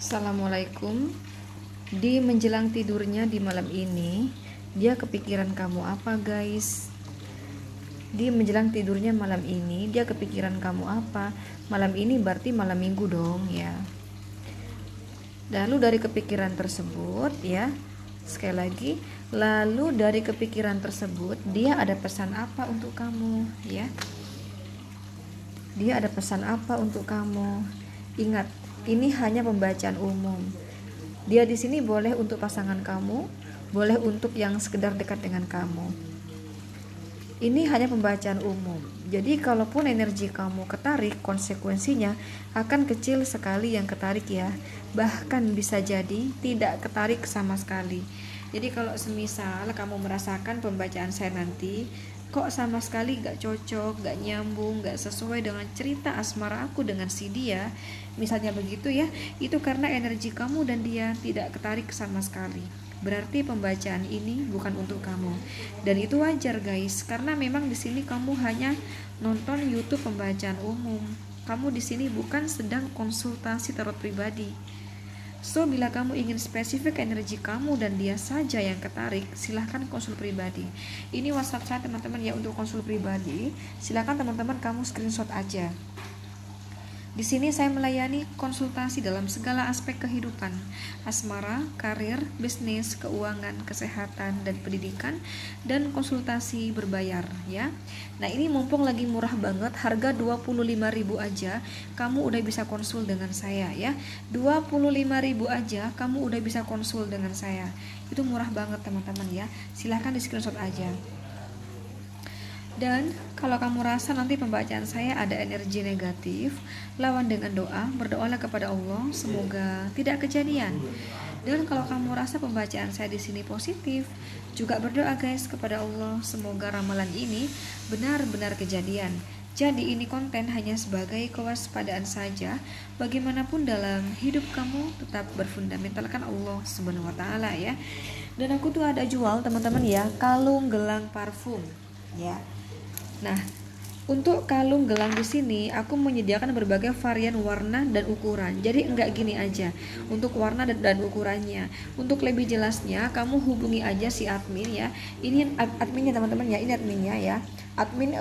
Assalamualaikum. Di menjelang tidurnya di malam ini, dia kepikiran kamu apa, guys? Di menjelang tidurnya malam ini, dia kepikiran kamu apa? Malam ini berarti malam minggu dong, ya. Lalu dari kepikiran tersebut, ya, sekali lagi, lalu dari kepikiran tersebut, dia ada pesan apa untuk kamu, ya? Dia ada pesan apa untuk kamu? Ingat, ini hanya pembacaan umum. Dia di sini boleh untuk pasangan kamu, boleh untuk yang sekedar dekat dengan kamu. Ini hanya pembacaan umum. Jadi kalaupun energi kamu ketarik, konsekuensinya akan kecil sekali yang ketarik, ya. Bahkan bisa jadi tidak ketarik sama sekali. Jadi kalau semisal kamu merasakan pembacaan saya nanti kok sama sekali gak cocok, gak nyambung, gak sesuai dengan cerita asmara aku dengan si dia, misalnya begitu, ya, itu karena energi kamu dan dia tidak ketarik sama sekali. Berarti pembacaan ini bukan untuk kamu. Dan itu wajar, guys, karena memang di sini kamu hanya nonton YouTube pembacaan umum. Kamu di sini bukan sedang konsultasi tarot pribadi. So, bila kamu ingin spesifik energi kamu dan dia saja yang ketarik, silahkan konsul pribadi. Ini WhatsApp saya, teman-teman, ya, untuk konsul pribadi. Silahkan teman-teman kamu screenshot aja. Di sini saya melayani konsultasi dalam segala aspek kehidupan, asmara, karir, bisnis, keuangan, kesehatan, dan pendidikan, dan konsultasi berbayar, ya. Nah, ini mumpung lagi murah banget, harga 25.000 aja kamu udah bisa konsul dengan saya, ya. 25.000 aja kamu udah bisa konsul dengan saya. Itu murah banget, teman-teman, ya. Silahkan di screenshot aja. Dan kalau kamu rasa nanti pembacaan saya ada energi negatif, lawan dengan doa, berdoalah kepada Allah semoga tidak kejadian. Dan kalau kamu rasa pembacaan saya di sini positif, juga berdoa, guys, kepada Allah semoga ramalan ini benar-benar kejadian. Jadi ini konten hanya sebagai kewaspadaan saja. Bagaimanapun dalam hidup kamu tetap berfundamentalkan Allah Subhanahu wa taala, ya. Dan aku tuh ada jual, teman-teman, ya, kalung gelang parfum, ya. Nah, untuk kalung gelang di sini aku menyediakan berbagai varian warna dan ukuran. Jadi enggak gini aja untuk warna dan ukurannya. Untuk lebih jelasnya kamu hubungi aja si admin, ya. Ini adminnya, teman-teman, ya. Ini adminnya, ya. Admin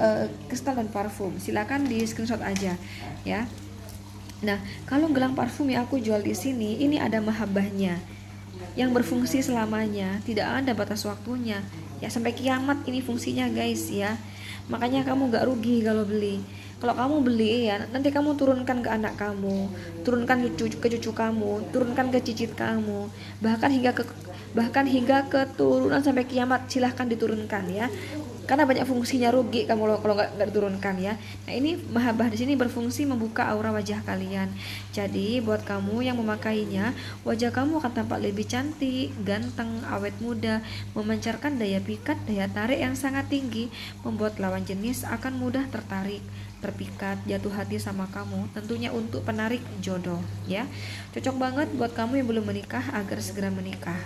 kristal dan parfum. Silakan di screenshot aja, ya. Nah, kalung gelang parfum yang aku jual di sini ini ada mahabbahnya yang berfungsi selamanya, tidak ada batas waktunya, ya, sampai kiamat ini fungsinya, guys, ya. Makanya kamu gak rugi kalau beli. Kalau kamu beli, ya, nanti kamu turunkan ke anak kamu, turunkan ke cucu kamu, turunkan ke cicit kamu, bahkan hingga keturunan sampai kiamat. Silahkan diturunkan, ya, karena banyak fungsinya. Rugi kamu kalau nggak diturunkan, ya. Nah, ini mahabbah di sini berfungsi membuka aura wajah kalian. Jadi buat kamu yang memakainya, wajah kamu akan tampak lebih cantik, ganteng, awet muda, memancarkan daya pikat, daya tarik yang sangat tinggi, membuat lawan jenis akan mudah tertarik, terpikat, jatuh hati sama kamu. Tentunya untuk penarik jodoh, ya. Cocok banget buat kamu yang belum menikah agar segera menikah.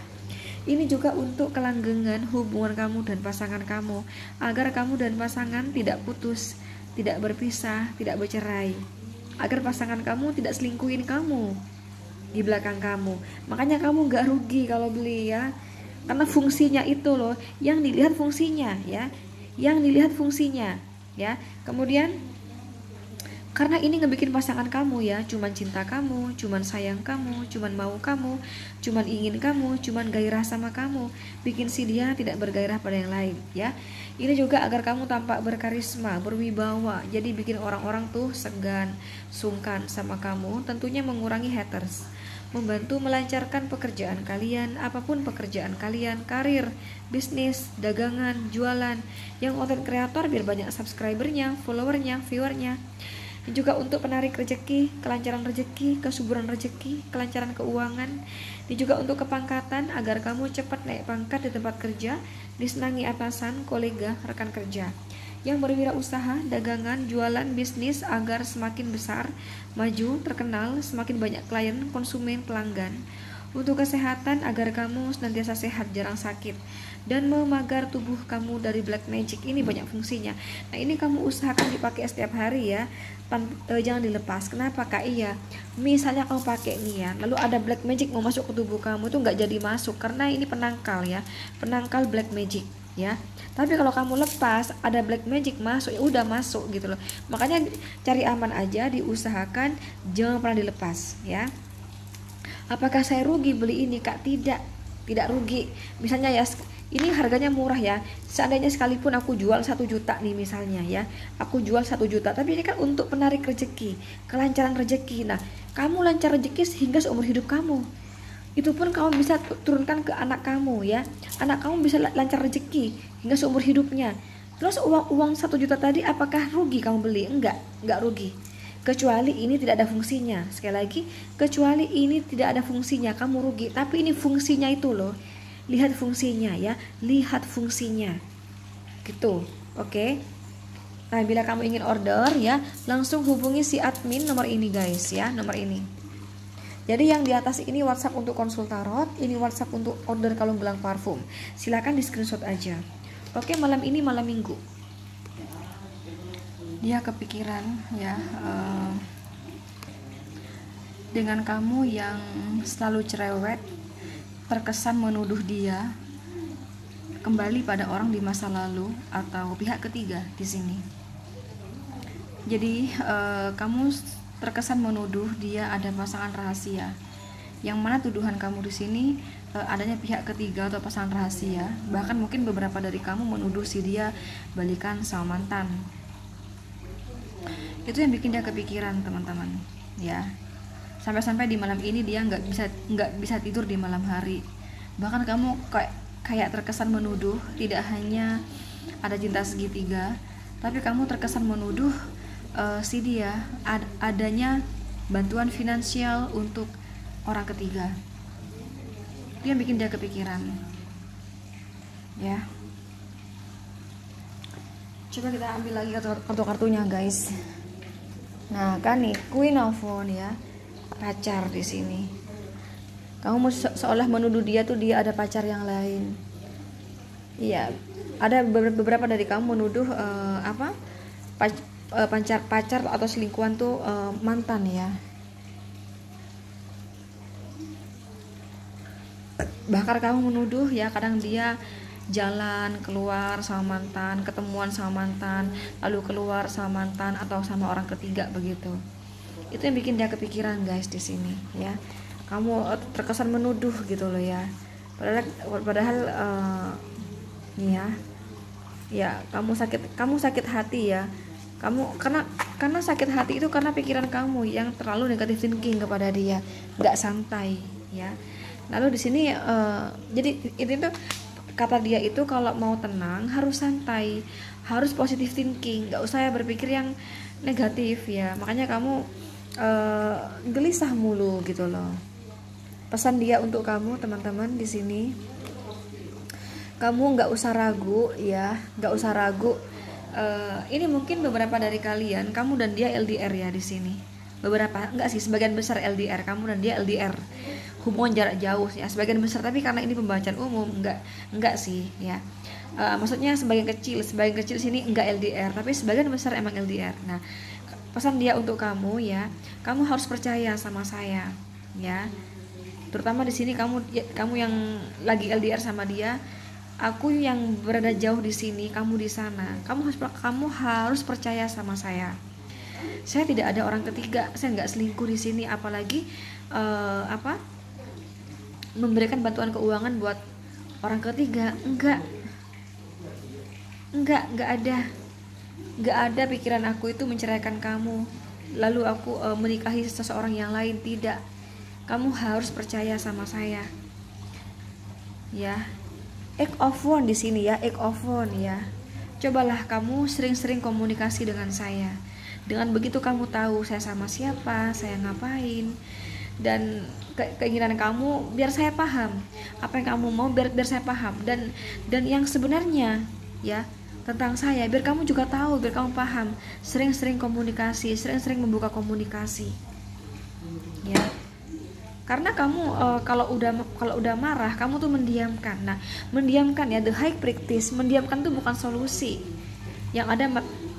Ini juga untuk kelanggengan hubungan kamu dan pasangan kamu, agar kamu dan pasangan tidak putus, tidak berpisah, tidak bercerai, agar pasangan kamu tidak selingkuhin kamu di belakang kamu. Makanya kamu gak rugi kalau beli, ya, karena fungsinya itu loh, yang dilihat fungsinya, ya, yang dilihat fungsinya, ya. Kemudian karena ini ngebikin pasangan kamu, ya, cuman cinta kamu, cuman sayang kamu, cuman mau kamu, cuman ingin kamu, cuman gairah sama kamu, bikin si dia tidak bergairah pada yang lain, ya. Ini juga agar kamu tampak berkarisma, berwibawa, jadi bikin orang-orang tuh segan, sungkan sama kamu, tentunya mengurangi haters. Membantu melancarkan pekerjaan kalian, apapun pekerjaan kalian, karir, bisnis, dagangan, jualan, yang konten kreator biar banyak subscribernya, followernya, viewernya. Juga untuk penarik rezeki, kelancaran rezeki, kesuburan rezeki, kelancaran keuangan. Ini juga untuk kepangkatan agar kamu cepat naik pangkat di tempat kerja, disenangi atasan, kolega, rekan kerja. Yang berwirausaha, dagangan, jualan, bisnis agar semakin besar, maju, terkenal, semakin banyak klien, konsumen, pelanggan. Untuk kesehatan, agar kamu senantiasa sehat, jarang sakit, dan memagar tubuh kamu dari black magic. Ini banyak fungsinya. Nah, ini kamu usahakan dipakai setiap hari ya. Jangan dilepas. Kenapa Kak? Iya, misalnya kamu pakai ini ya, lalu ada black magic mau masuk ke tubuh kamu, itu nggak jadi masuk karena ini penangkal ya, penangkal black magic ya. Tapi kalau kamu lepas, ada black magic masuk, ya udah masuk gitu loh. Makanya cari aman aja, diusahakan jangan pernah dilepas ya. Apakah saya rugi beli ini Kak? Tidak rugi. Misalnya ya, ini harganya murah ya. Seandainya sekalipun aku jual 1 juta nih misalnya ya, aku jual 1 juta, tapi ini kan untuk penarik rezeki, kelancaran rezeki. Nah, kamu lancar rezeki sehingga seumur hidup kamu. Itu pun kamu bisa turunkan ke anak kamu ya. Anak kamu bisa lancar rezeki hingga seumur hidupnya. Terus uang 1 juta tadi apakah rugi kamu beli? Enggak rugi. Kecuali ini tidak ada fungsinya. Sekali lagi, kecuali ini tidak ada fungsinya, kamu rugi. Tapi ini fungsinya itu loh. Lihat fungsinya ya, lihat fungsinya. Gitu. Oke. Nah, bila kamu ingin order ya, langsung hubungi si admin nomor ini guys ya, nomor ini. Jadi yang di atas ini WhatsApp untuk konsul tarot, ini WhatsApp untuk order kalung gelang parfum. Silakan di screenshot aja. Oke, malam ini malam Minggu. Dia kepikiran ya, dengan kamu yang selalu cerewet, terkesan menuduh dia kembali pada orang di masa lalu atau pihak ketiga di sini. Jadi kamu terkesan menuduh dia ada pasangan rahasia, yang mana tuduhan kamu di sini adanya pihak ketiga atau pasangan rahasia. Bahkan mungkin beberapa dari kamu menuduh si dia balikan sama mantan. Itu yang bikin dia kepikiran teman-teman ya. Sampai-sampai di malam ini dia nggak bisa tidur di malam hari. Bahkan kamu kayak terkesan menuduh tidak hanya ada cinta segitiga, tapi kamu terkesan menuduh si dia adanya bantuan finansial untuk orang ketiga. Itu yang bikin dia kepikiran ya. Coba kita ambil lagi kartu-kartunya guys. Nah kan nih Queen of Wands ya, pacar di sini. Kamu seolah menuduh dia tuh dia ada pacar yang lain. Iya, ada beberapa dari kamu menuduh pacar atau selingkuhan tuh mantan ya. Bahkan kamu menuduh ya, kadang dia jalan keluar sama mantan, ketemuan sama mantan, lalu keluar sama mantan atau sama orang ketiga begitu. Itu yang bikin dia kepikiran guys di sini ya. Kamu terkesan menuduh gitu loh ya. Padahal ya kamu sakit hati ya. Kamu karena sakit hati itu karena pikiran kamu yang terlalu negatif thinking kepada dia, nggak santai ya. Lalu di sini jadi itu tuh kata dia itu kalau mau tenang harus santai, harus positive thinking, nggak usah ya berpikir yang negatif ya. Makanya kamu gelisah mulu gitu loh. Pesan dia untuk kamu teman-teman di sini, kamu nggak usah ragu ya, nggak usah ragu. Ini mungkin beberapa dari kalian, kamu dan dia LDR ya di sini. Beberapa, enggak sih, sebagian besar LDR, kamu dan dia LDR, hubungan jarak jauh ya, sebagian besar. Tapi karena ini pembacaan umum, enggak sih ya. Maksudnya sebagian kecil sini enggak LDR, tapi sebagian besar emang LDR. Nah, pesan dia untuk kamu ya, kamu harus percaya sama saya ya. Terutama di sini kamu yang lagi LDR sama dia, aku yang berada jauh di sini, kamu di sana. Kamu harus percaya sama saya. Saya tidak ada orang ketiga, saya nggak selingkuh di sini, apalagi memberikan bantuan keuangan buat orang ketiga. Nggak ada pikiran aku itu menceraikan kamu, lalu aku menikahi seseorang yang lain. Tidak, kamu harus percaya sama saya ya. Eight of Wands di sini ya, Eight of Wands ya. Cobalah kamu sering-sering komunikasi dengan saya. Dengan begitu kamu tahu saya sama siapa, saya ngapain, dan keinginan kamu biar saya paham apa yang kamu mau, biar saya paham, dan yang sebenarnya ya tentang saya, biar kamu juga tahu, biar kamu paham. Sering-sering komunikasi, sering-sering membuka komunikasi ya. Karena kamu kalau udah marah kamu tuh mendiamkan. Nah, mendiamkan ya, the high practice. Mendiamkan tuh bukan solusi. Yang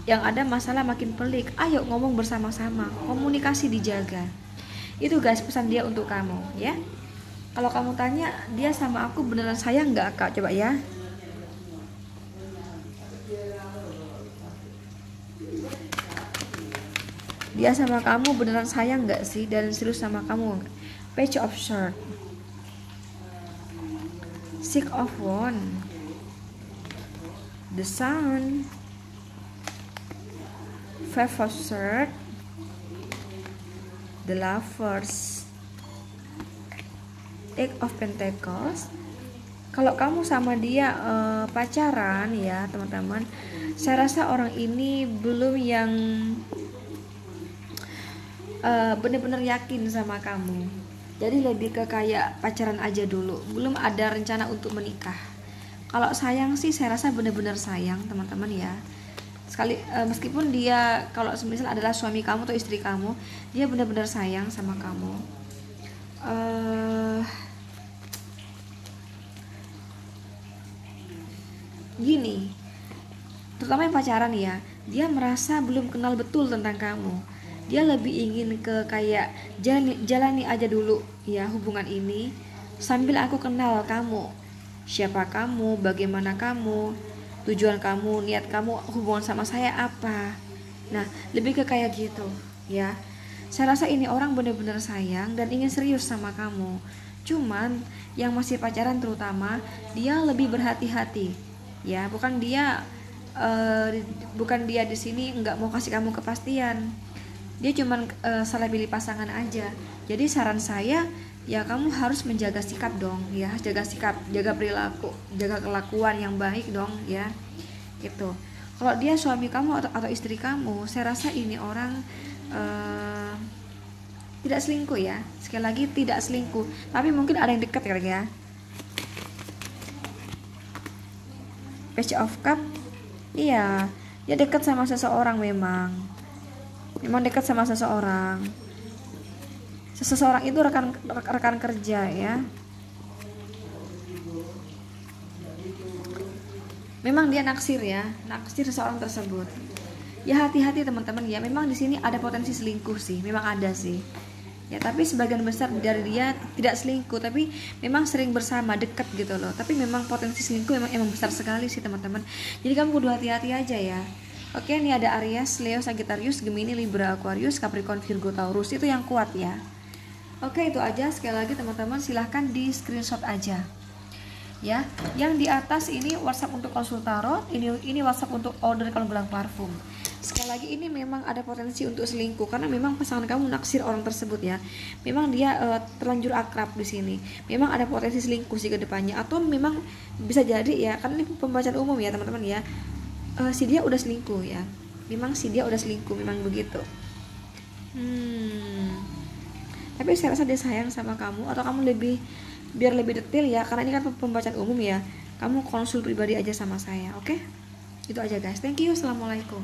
ada masalah makin pelik. Ayo ngomong bersama-sama, komunikasi dijaga. Itu guys pesan dia untuk kamu ya. Kalau kamu tanya dia sama aku beneran sayang nggak kak, coba ya. Dia sama kamu beneran sayang nggak sih dan serius sama kamu? Page of Swords, Six of Wands, the Sun, Five of Swords, the Lovers, Eight of Pentacles. Kalau kamu sama dia pacaran ya teman-teman, saya rasa orang ini belum yang benar-benar yakin sama kamu. Jadi lebih ke kayak pacaran aja dulu, belum ada rencana untuk menikah. Kalau sayang sih saya rasa benar-benar sayang teman-teman ya. Meskipun dia kalau semisal adalah suami kamu atau istri kamu, dia benar-benar sayang sama kamu. Gini, terutama yang pacaran ya, dia merasa belum kenal betul tentang kamu. Dia lebih ingin ke kayak jalani aja dulu ya hubungan ini sambil aku kenal kamu, siapa kamu, bagaimana kamu, tujuan kamu, niat kamu hubungan sama saya apa. Nah, lebih ke kayak gitu ya. Saya rasa ini orang benar-benar sayang dan ingin serius sama kamu. Cuman yang masih pacaran terutama dia lebih berhati-hati ya, bukan dia di sini nggak mau kasih kamu kepastian. Dia cuman salah pilih pasangan aja. Jadi saran saya ya kamu harus menjaga sikap dong ya, jaga sikap, jaga perilaku, jaga kelakuan yang baik dong ya. Gitu. Kalau dia suami kamu atau istri kamu, saya rasa ini orang tidak selingkuh ya. Sekali lagi tidak selingkuh, tapi mungkin ada yang dekat kali ya. Page of Cup, iya, dia dekat sama seseorang memang dekat sama seseorang. Seseorang itu rekan kerja ya. Memang dia naksir seseorang tersebut. Ya hati-hati teman-teman ya. Memang di sini ada potensi selingkuh sih, memang ada sih. Ya tapi sebagian besar dari dia tidak selingkuh, tapi memang sering bersama, dekat gitu loh. Tapi memang potensi selingkuh emang besar sekali sih teman-teman. Jadi kamu kudu hati-hati aja ya. Oke, ini ada Aries, Leo, Sagittarius, Gemini, Libra, Aquarius, Capricorn, Virgo, Taurus. Itu yang kuat ya. Oke, itu aja. Sekali lagi teman-teman silahkan di screenshot aja. Ya, yang di atas ini WhatsApp untuk konsul tarot, ini WhatsApp untuk order kalung gelang parfum. Sekali lagi ini memang ada potensi untuk selingkuh karena memang pasangan kamu naksir orang tersebut ya. Memang dia terlanjur akrab di sini. Memang ada potensi selingkuh sih ke depannya, atau memang bisa jadi ya, karena ini pembacaan umum ya teman-teman ya. Si dia udah selingkuh ya, memang si dia udah selingkuh, memang begitu. Tapi saya rasa dia sayang sama kamu, atau kamu biar lebih detail ya, karena ini kan pembacaan umum ya, kamu konsul pribadi aja sama saya. Oke? Itu aja guys, thank you, assalamualaikum.